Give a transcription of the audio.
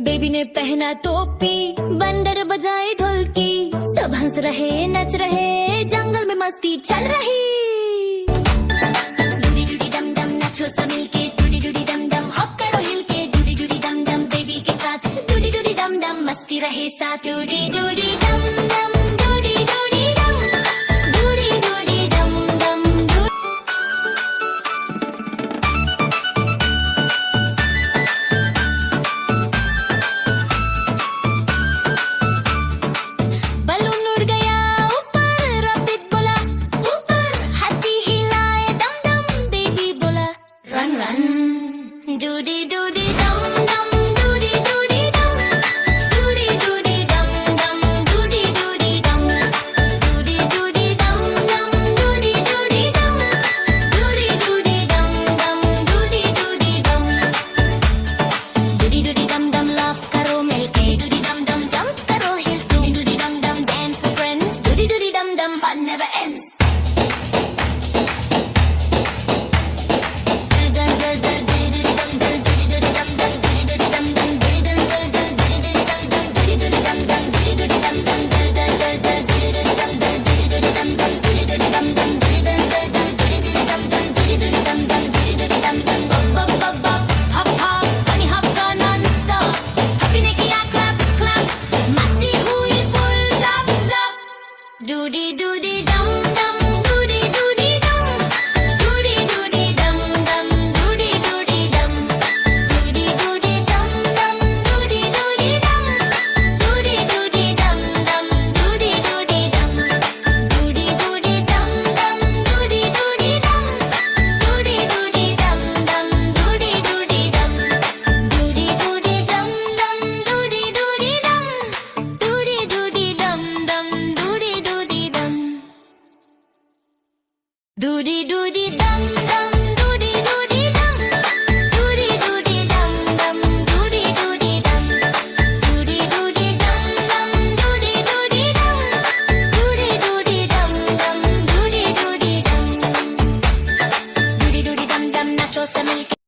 Baby ने पहना टोपी, बंदर बजाए ढोलकी, सब हंस रहे नच रहे, जंगल में मस्ती चल रही। डूडी डूडी डम डम नाचो सब मिलके, डूडी डूडी डम डम हॉप करो हिल के, डूडी डूडी डम डम बेबी के साथ, डूडी डूडी डम डम मस्ती रहे साथ, डूडी डूडी डम डम डूडी डूडी डम, डूडी डूडी डम डम बलून उड़ गया ऊपर, रॉकेट बोला ऊपर, हाथी हिलाए दम दम, बेबी बोला रन रन, डूडी डूडी डम डम, डूडी डूडी डम, डूडी डूडी डम डम, डूडी डूडी डम, डूडी डूडी डम डम, डूडी डूडी डम, डूडी डूडी डम डम, डूडी डूडी डम, डूडी डूडी डम डम लाफ करो मिलके, डूडी डम डम जंप करो हिल के, डूडी डम डम dance with friends, Dudi Dudi डम डम fun never ends. Doody doody dum dum, doody doody dum, doody doody dum dum, doody doody dum, doody doody dum dum, doody doody dum, doody doody dum dum, doody doody dum, doody doody dum dum, doody doody dum, doody doody dum dum, doody doody dum, doody doody dum dum, doody doody dum, doody doody dum dum, doody doody dum. Doody doody dum.